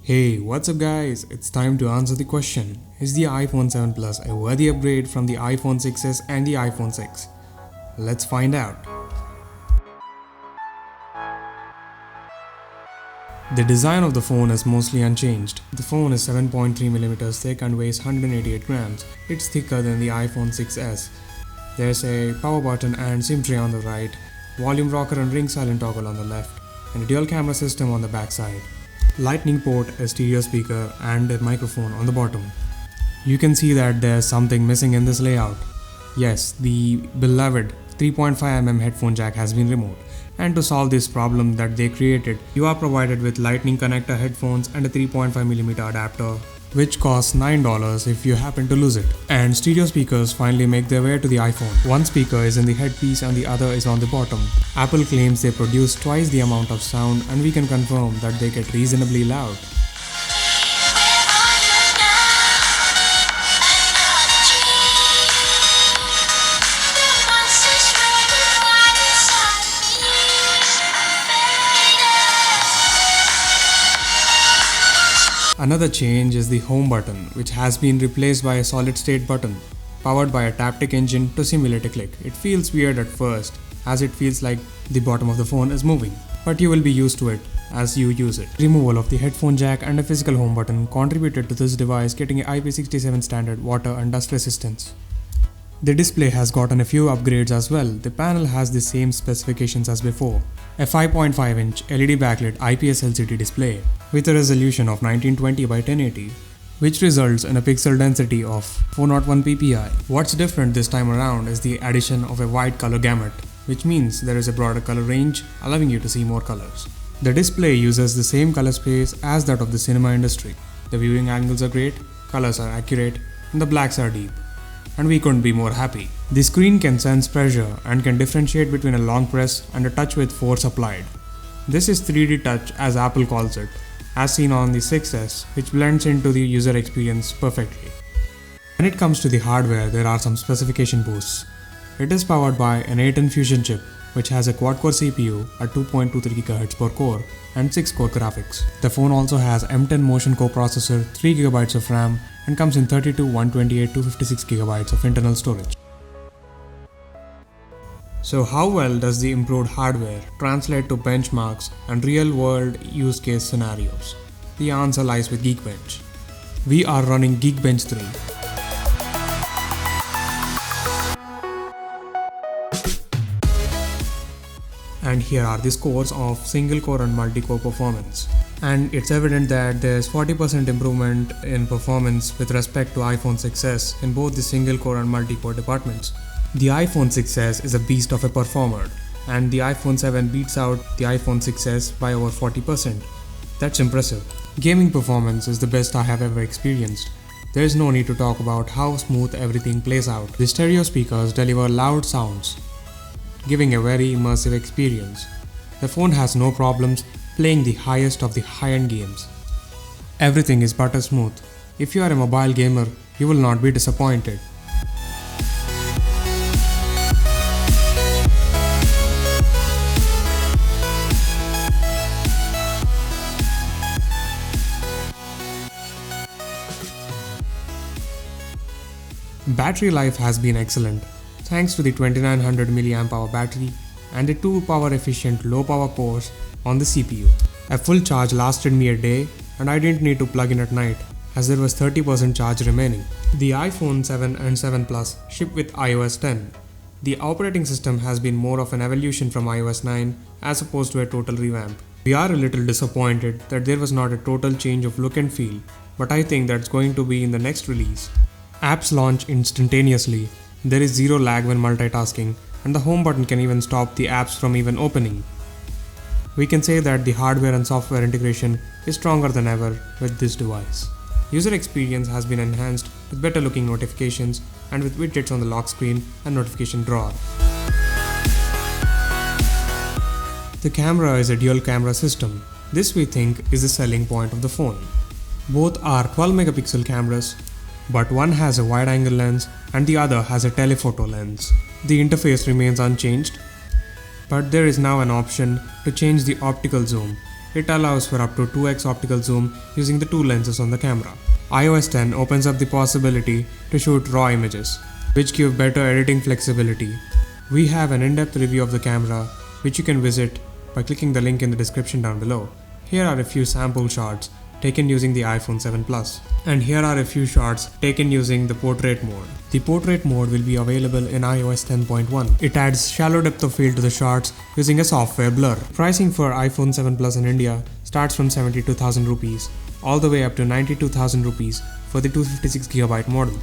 Hey, what's up guys? It's time to answer the question. Is the iPhone 7 Plus a worthy upgrade from the iPhone 6s and the iPhone 6? Let's find out. The design of the phone is mostly unchanged. The phone is 7.3mm thick and weighs 188 grams. It's thicker than the iPhone 6s. There's a power button and SIM tray on the right, volume rocker and ring silent toggle on the left, and a dual camera system on the back side. Lightning port, a stereo speaker and a microphone on the bottom. You can see that there's something missing in this layout. Yes, the beloved 3.5mm headphone jack has been removed. And to solve this problem that they created, you are provided with lightning connector headphones and a 3.5mm adapter, which costs $9 if you happen to lose it. And stereo speakers finally make their way to the iPhone. One speaker is in the headpiece and the other is on the bottom. Apple claims they produce twice the amount of sound, and we can confirm that they get reasonably loud. Another change is the home button, which has been replaced by a solid-state button, powered by a taptic engine to simulate a click. It feels weird at first, as it feels like the bottom of the phone is moving, but you will be used to it as you use it. Removal of the headphone jack and a physical home button contributed to this device getting an IP67 standard water and dust resistance. The display has gotten a few upgrades as well. The panel has the same specifications as before. A 5.5-inch LED backlit IPS LCD display with a resolution of 1920 by 1080, which results in a pixel density of 401 ppi. What's different this time around is the addition of a wide color gamut, which means there is a broader color range, allowing you to see more colors. The display uses the same color space as that of the cinema industry. The viewing angles are great, colors are accurate, and the blacks are deep. And we couldn't be more happy. The screen can sense pressure and can differentiate between a long press and a touch with force applied. This is 3D touch, as Apple calls it, as seen on the 6s, which blends into the user experience perfectly. When it comes to the hardware, there are some specification boosts. It is powered by an A10 Fusion chip, which has a quad-core CPU at 2.23 GHz per core and 6-core graphics. The phone also has M10 Motion Core processor, 3GB of RAM, and comes in 32, 128, 256 GB of internal storage. So how well does the improved hardware translate to benchmarks and real-world use case scenarios? The answer lies with Geekbench. We are running Geekbench 3. And here are the scores of single-core and multi-core performance. And it's evident that there's 40% improvement in performance with respect to iPhone 6s in both the single-core and multi-core departments. The iPhone 6s is a beast of a performer, and the iPhone 7 beats out the iPhone 6s by over 40%. That's impressive. Gaming performance is the best I have ever experienced. There is no need to talk about how smooth everything plays out. The stereo speakers deliver loud sounds, giving a very immersive experience. The phone has no problems playing the highest of the high-end games. Everything is butter smooth. If you are a mobile gamer, you will not be disappointed. Battery life has been excellent, thanks to the 2900 mAh battery and the two power-efficient low-power cores on the CPU. A full charge lasted me a day, and I didn't need to plug in at night, as there was 30% charge remaining. The iPhone 7 and 7 Plus ship with iOS 10. The operating system has been more of an evolution from iOS 9 as opposed to a total revamp. We are a little disappointed that there was not a total change of look and feel, but I think that's going to be in the next release. Apps launch instantaneously. There is zero lag when multitasking, and the home button can even stop the apps from even opening. We can say that the hardware and software integration is stronger than ever with this device. User experience has been enhanced with better looking notifications and with widgets on the lock screen and notification drawer. The camera is a dual camera system. This we think is the selling point of the phone. Both are 12 megapixel cameras, but one has a wide-angle lens and the other has a telephoto lens. The interface remains unchanged, but there is now an option to change the optical zoom It allows for up to 2x optical zoom using the two lenses on the camera. iOS 10 opens up the possibility to shoot RAW images, which give better editing flexibility. We have an in-depth review of the camera, which you can visit by clicking the link in the description down below. Here are a few sample shots taken using the iPhone 7 Plus. And here are a few shots taken using the portrait mode. The portrait mode will be available in iOS 10.1. It adds shallow depth of field to the shots using a software blur. Pricing for iPhone 7 Plus in India starts from 72,000 rupees all the way up to 92,000 rupees for the 256GB model.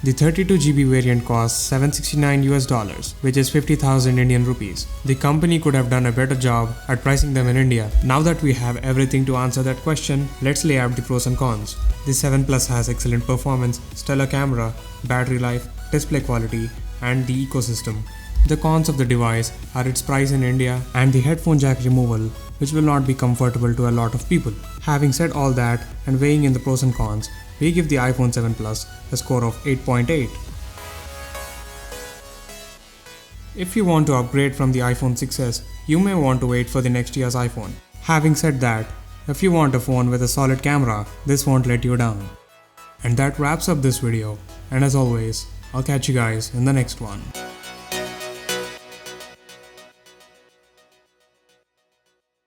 The 32GB variant costs $769 which is 50,000 Indian rupees. The company could have done a better job at pricing them in India. Now that we have everything to answer that question, let's lay out the pros and cons. The 7 Plus has excellent performance, stellar camera, battery life, display quality, and the ecosystem. The cons of the device are its price in India and the headphone jack removal, which will not be comfortable to a lot of people. Having said all that and weighing in the pros and cons, we give the iPhone 7 Plus a score of 8.8. If you want to upgrade from the iPhone 6s, you may want to wait for the next year's iPhone. Having said that, if you want a phone with a solid camera, this won't let you down. And that wraps up this video, and as always, I'll catch you guys in the next one.